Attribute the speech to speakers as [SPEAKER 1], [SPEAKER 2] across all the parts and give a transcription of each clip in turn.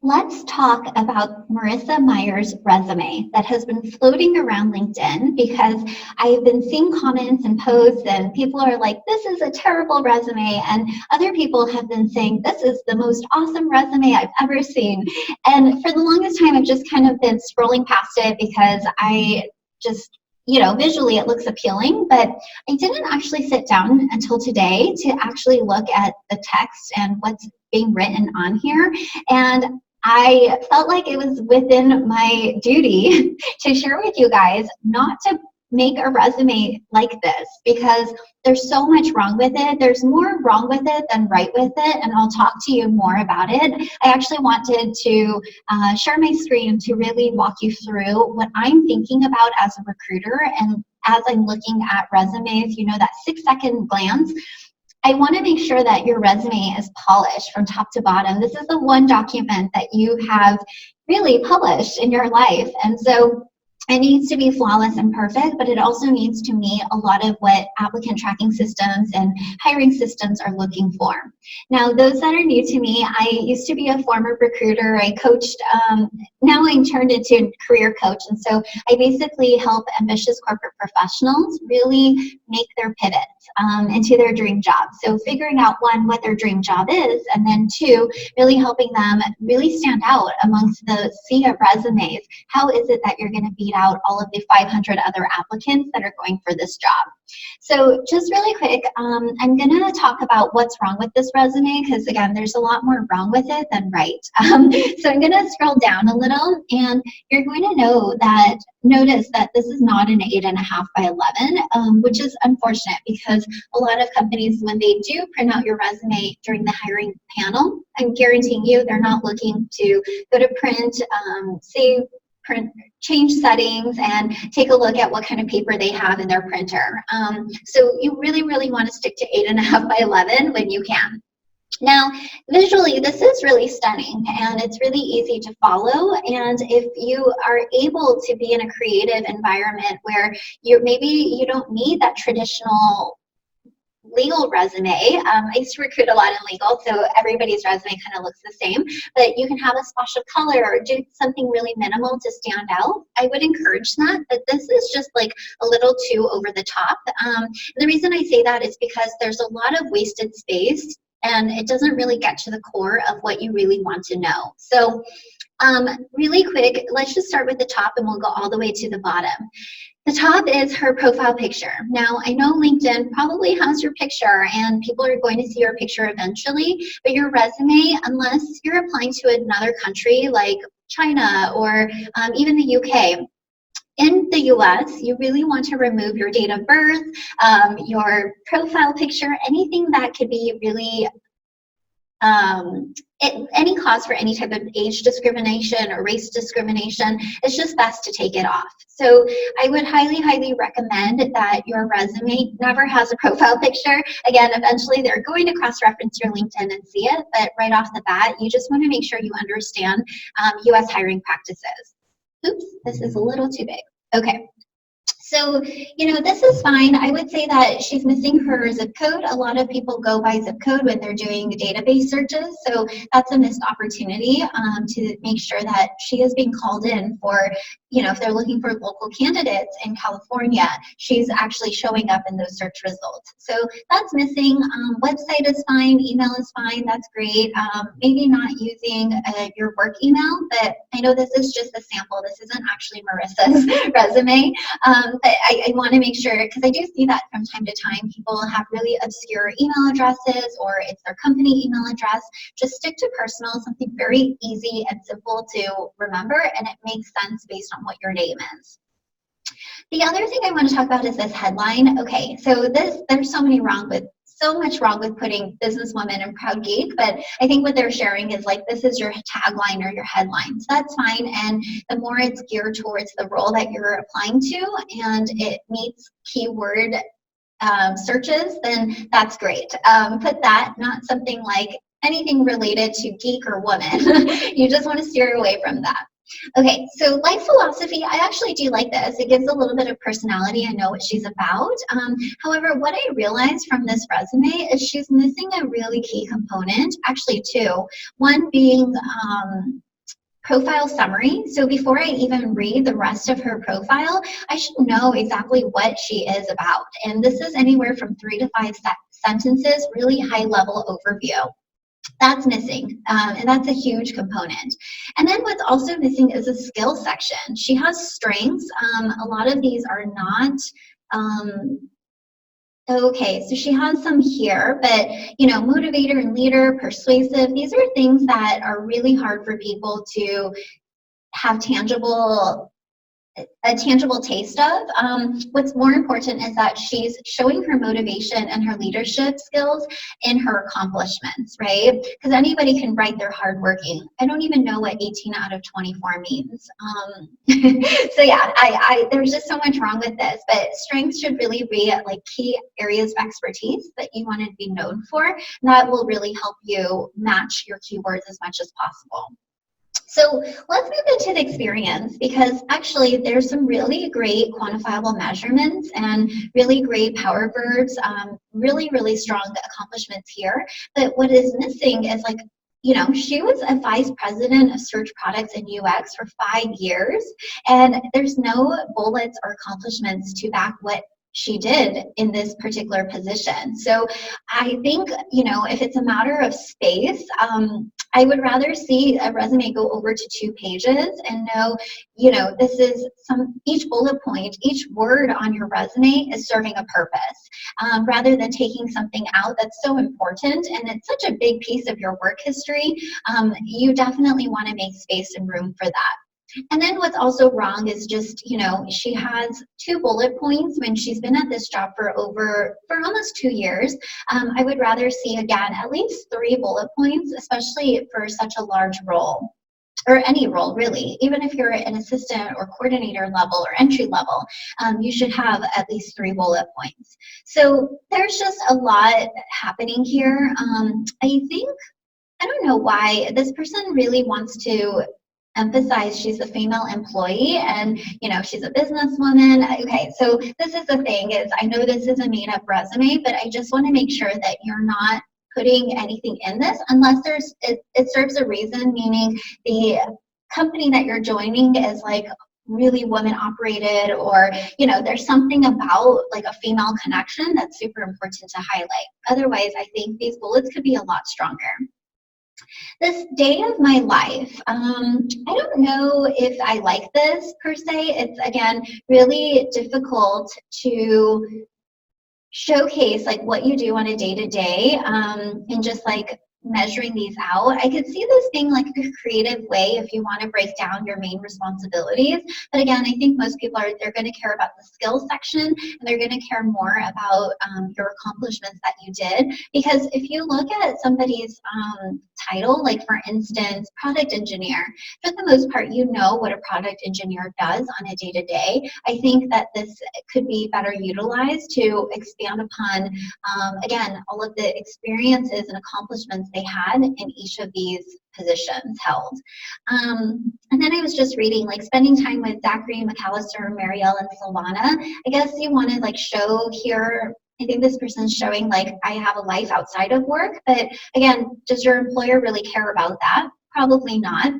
[SPEAKER 1] Let's talk about Marissa Mayer's resume that has been floating around LinkedIn because I've been seeing comments and posts and people are like, this is a terrible resume. And other people have been saying, this is the most awesome resume I've ever seen. And for the longest time, I've just kind of been scrolling past it because I just visually it looks appealing, but I didn't actually sit down until today to actually look at the text and what's being written on here. And I felt like it was within my duty to share with you guys not to make a resume like this because there's so much wrong with it. There's more wrong with it than right with it, and I'll talk to you more about it. I actually wanted to share my screen to really walk you through what I'm thinking about as a recruiter, and as I'm looking at resumes, that 6-second glance, I want to make sure that your resume is polished from top to bottom. This is the one document that you have really published in your life. And so it needs to be flawless and perfect, but it also needs to meet a lot of what applicant tracking systems and hiring systems are looking for. Now, those that are new to me, I used to be a former recruiter. I coached, now I'm turned into a career coach. And so I basically help ambitious corporate professionals really make their pivots into their dream job. So figuring out, one, what their dream job is, and then two, really helping them really stand out amongst the sea of resumes. How is it that you're going to beat out all of the 500 other applicants that are going for this job? So just really quick, I'm going to talk about what's wrong with this resume because, again, there's a lot more wrong with it than right. So I'm going to scroll down a little, and you're going to notice that this is not an 8.5 by 11, which is unfortunate because a lot of companies, when they do print out your resume during the hiring panel, I'm guaranteeing you they're not looking to go to print, save, print, change settings, and take a look at what kind of paper they have in their printer. So you really, really want to stick to 8.5 by 11 when you can. Now, visually, this is really stunning and it's really easy to follow. And if you are able to be in a creative environment where maybe you don't need that traditional legal resume. I used to recruit a lot in legal, so everybody's resume kind of looks the same, but you can have a splash of color or do something really minimal to stand out. I would encourage that, but this is just like a little too over the top. The reason I say that is because there's a lot of wasted space and it doesn't really get to the core of what you really want to know. So really quick, let's just start with the top and we'll go all the way to the bottom. The top is her profile picture. Now, I know LinkedIn probably has your picture and people are going to see your picture eventually, but your resume, unless you're applying to another country like China or even the UK, in the US, you really want to remove your date of birth, your profile picture, anything that could be really any cause for any type of age discrimination or race discrimination, it's just best to take it off. So I would highly, highly recommend that your resume never has a profile picture. Again, eventually they're going to cross-reference your LinkedIn and see it, but right off the bat, you just want to make sure you understand US hiring practices. Oops, this is a little too big. Okay. So, this is fine. I would say that she's missing her zip code. A lot of people go by zip code when they're doing database searches. So that's a missed opportunity to make sure that she is being called in for, if they're looking for local candidates in California, she's actually showing up in those search results. So that's missing. Website is fine. Email is fine. That's great. Maybe not using your work email, but I know this is just a sample. This isn't actually Marissa's resume. But I want to make sure, because I do see that from time to time, people have really obscure email addresses or it's their company email address. Just stick to personal, something very easy and simple to remember, and it makes sense based on what your name is. The other thing I want to talk about is this headline. Okay, so there's so much wrong with putting businesswoman and proud geek, but I think what they're sharing is like, this is your tagline or your headline. So that's fine. And the more it's geared towards the role that you're applying to and it meets keyword searches, then that's great. Put that, not something like anything related to geek or woman. You just want to steer away from that. Okay, so life philosophy, I actually do like this. It gives a little bit of personality. I know what she's about. However, what I realized from this resume is she's missing a really key component, actually two. One being profile summary. So before I even read the rest of her profile, I should know exactly what she is about. And this is anywhere from 3 to 5 sentences, really high level overview. That's missing, and that's a huge component. And then what's also missing is a skill section. She has strengths. A lot of these are not okay, so she has some here, but motivator and leader, persuasive, these are things that are really hard for people to have a tangible taste of. What's more important is that she's showing her motivation and her leadership skills in her accomplishments, right? Because anybody can write they're hardworking. I don't even know what 18 out of 24 means. So yeah, there's just so much wrong with this, but strengths should really be like key areas of expertise that you want to be known for. That will really help you match your keywords as much as possible. So let's move into the experience, because actually there's some really great quantifiable measurements and really great power verbs, really, really strong accomplishments here. But what is missing is she was a vice president of search products and UX for 5 years, and there's no bullets or accomplishments to back what she did in this particular position. So I think, if it's a matter of space, I would rather see a resume go over to 2 pages and know, this is each bullet point, each word on your resume is serving a purpose, rather than taking something out that's so important and it's such a big piece of your work history. You definitely want to make space and room for that. And then what's also wrong is just, she has 2 bullet points when she's been at this job for almost 2 years. I would rather see, again, at least 3 bullet points, especially for such a large role, or any role really. Even if you're an assistant or coordinator level or entry level, you should have at least 3 bullet points. So there's just a lot happening here. I don't know why this person really wants to emphasize she's a female employee and she's a businesswoman. Okay, so this is the thing, is I know this is a made-up resume, but I just want to make sure that you're not putting anything in this unless it serves a reason, meaning the company that you're joining is really woman operated, or there's something about a female connection that's super important to highlight. Otherwise, I think these bullets could be a lot stronger. This day of my life, I don't know if I like this per se. It's, again, really difficult to showcase what you do on a day-to-day, and just measuring these out. I could see this being a creative way if you want to break down your main responsibilities. But again, I think most people they're going to care about the skills section, and they're going to care more about your accomplishments that you did. Because if you look at somebody's title, for instance, product engineer, for the most part, what a product engineer does on a day-to-day. I think that this could be better utilized to expand upon, again, all of the experiences and accomplishments they had in each of these positions held. And then I was just reading, spending time with Zachary, McAllister, Marielle, and Silvana. I guess you want to show here, I think this person's showing I have a life outside of work, but again, does your employer really care about that? Probably not.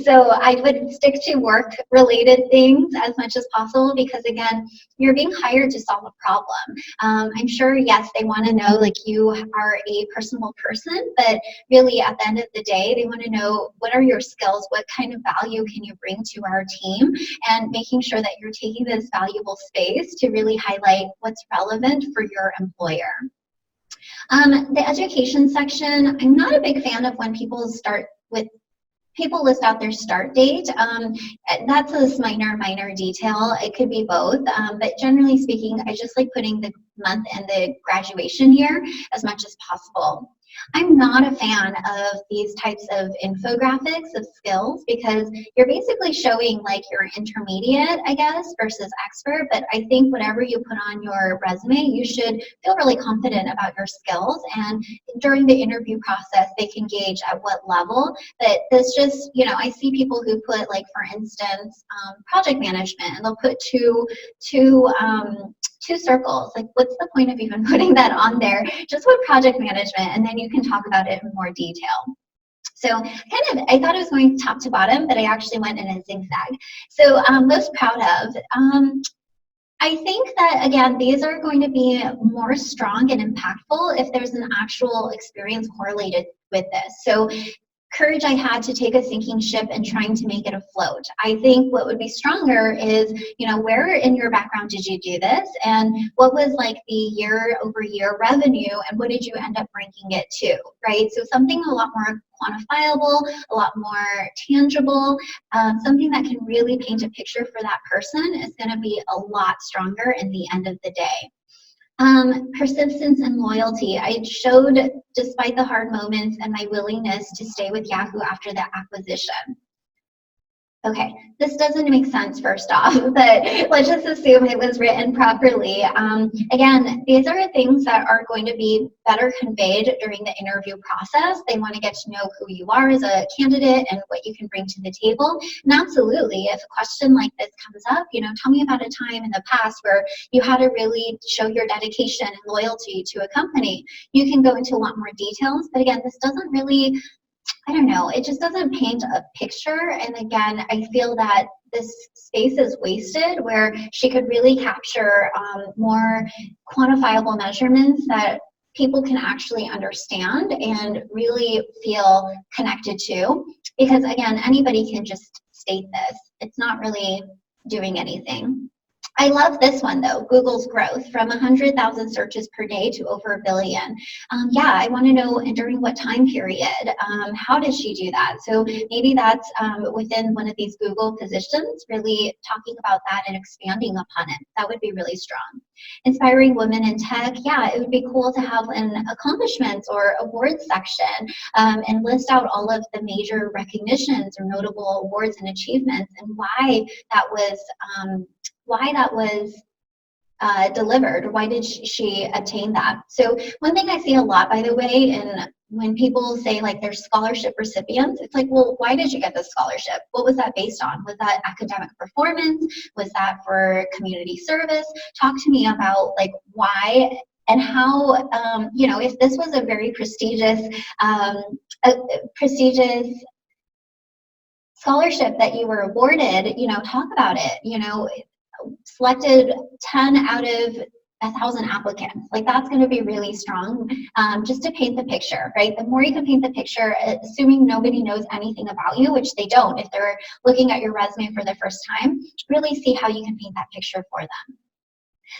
[SPEAKER 1] So I would stick to work related things as much as possible, because again, you're being hired to solve a problem. I'm sure, yes, they want to know you are a personable person, but really at the end of the day, they want to know what are your skills, what kind of value can you bring to our team, and making sure that you're taking this valuable space to really highlight what's relevant for your employer. The education section, I'm not a big fan of when people list out their start date. That's a minor detail. It could be both, but generally speaking, I just like putting the month and the graduation here as much as possible. I'm not a fan of these types of infographics of skills, because you're basically showing you're intermediate, I guess, versus expert. But I think whatever you put on your resume, you should feel really confident about your skills. And during the interview process, they can gauge at what level. But this just, I see people who put for instance, project management, and they'll put two circles. What's the point of even putting that on there? Just put project management, and then you can talk about it in more detail. So I thought it was going top to bottom, but I actually went in a zigzag. So most proud of. I think that, again, these are going to be more strong and impactful if there's an actual experience correlated with this. So courage I had to take a sinking ship and trying to make it afloat. I think what would be stronger is, where in your background did you do this, and what was like the year-over-year revenue, and what did you end up ranking it to, right? So something a lot more quantifiable, a lot more tangible, something that can really paint a picture for that person is going to be a lot stronger in the end of the day. Persistence and loyalty. I showed, despite the hard moments, and my willingness to stay with Yahoo after the acquisition. Okay, this doesn't make sense first off, but let's just assume it was written properly. Again, these are things that are going to be better conveyed during the interview process. They want to get to know who you are as a candidate and what you can bring to the table. And absolutely, if a question like this comes up, tell me about a time in the past where you had to really show your dedication and loyalty to a company. You can go into a lot more details, but again, this doesn't really, I don't know, it just doesn't paint a picture. And again, I feel that this space is wasted where she could really capture more quantifiable measurements that people can actually understand and really feel connected to. Because again, anybody can just state this. It's not really doing anything. I love this one though, Google's growth from 100,000 searches per day to over 1 billion. Yeah, I want to know during what time period. How did she do that? So maybe that's within one of these Google positions, really talking about that and expanding upon it. That would be really strong. Inspiring women in tech. Yeah, it would be cool to have an accomplishments or awards section and list out all of the major recognitions or notable awards and achievements and why that was delivered. Why did she attain that? So one thing I see a lot, by the way, and when people say like they're scholarship recipients, it's like, well, why did you get this scholarship? What was that based on? Was that academic performance? Was that for community service? Talk to me about like why and how, if this was a very prestigious scholarship that you were awarded, talk about it. Selected 10 out of 1,000 applicants. Like that's going to be really strong, just to paint the picture, right? The more you can paint the picture, assuming nobody knows anything about you, which they don't if they're looking at your resume for the first time, really see how you can paint that picture for them.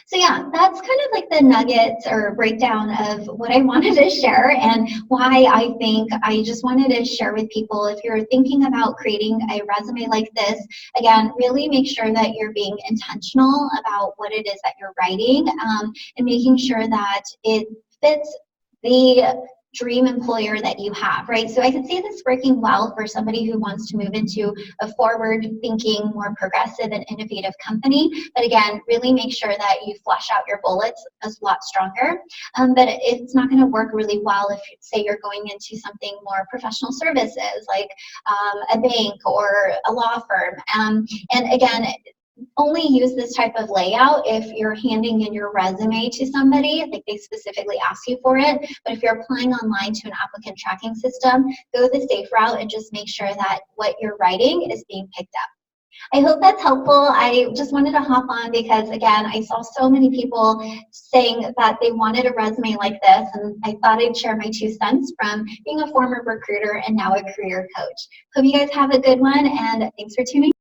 [SPEAKER 1] So yeah, that's kind of like the nuggets or breakdown of what I wanted to share and why I think I just wanted to share with people. If you're thinking about creating a resume like this, again, really make sure that you're being intentional about what it is that you're writing and making sure that it fits the dream employer that you have, right? So I can see this working well for somebody who wants to move into a forward-thinking, more progressive and innovative company. But again, really make sure that you flesh out your bullets a lot stronger. But it's not going to work really well if, say, you're going into something more professional services, like a bank or a law firm. And again, only use this type of layout if you're handing in your resume to somebody, like they specifically ask you for it. But if you're applying online to an applicant tracking system, go the safe route and just make sure that what you're writing is being picked up. I hope that's helpful. I just wanted to hop on because, again, I saw so many people saying that they wanted a resume like this, and I thought I'd share my 2 cents from being a former recruiter and now a career coach. Hope you guys have a good one, and thanks for tuning in.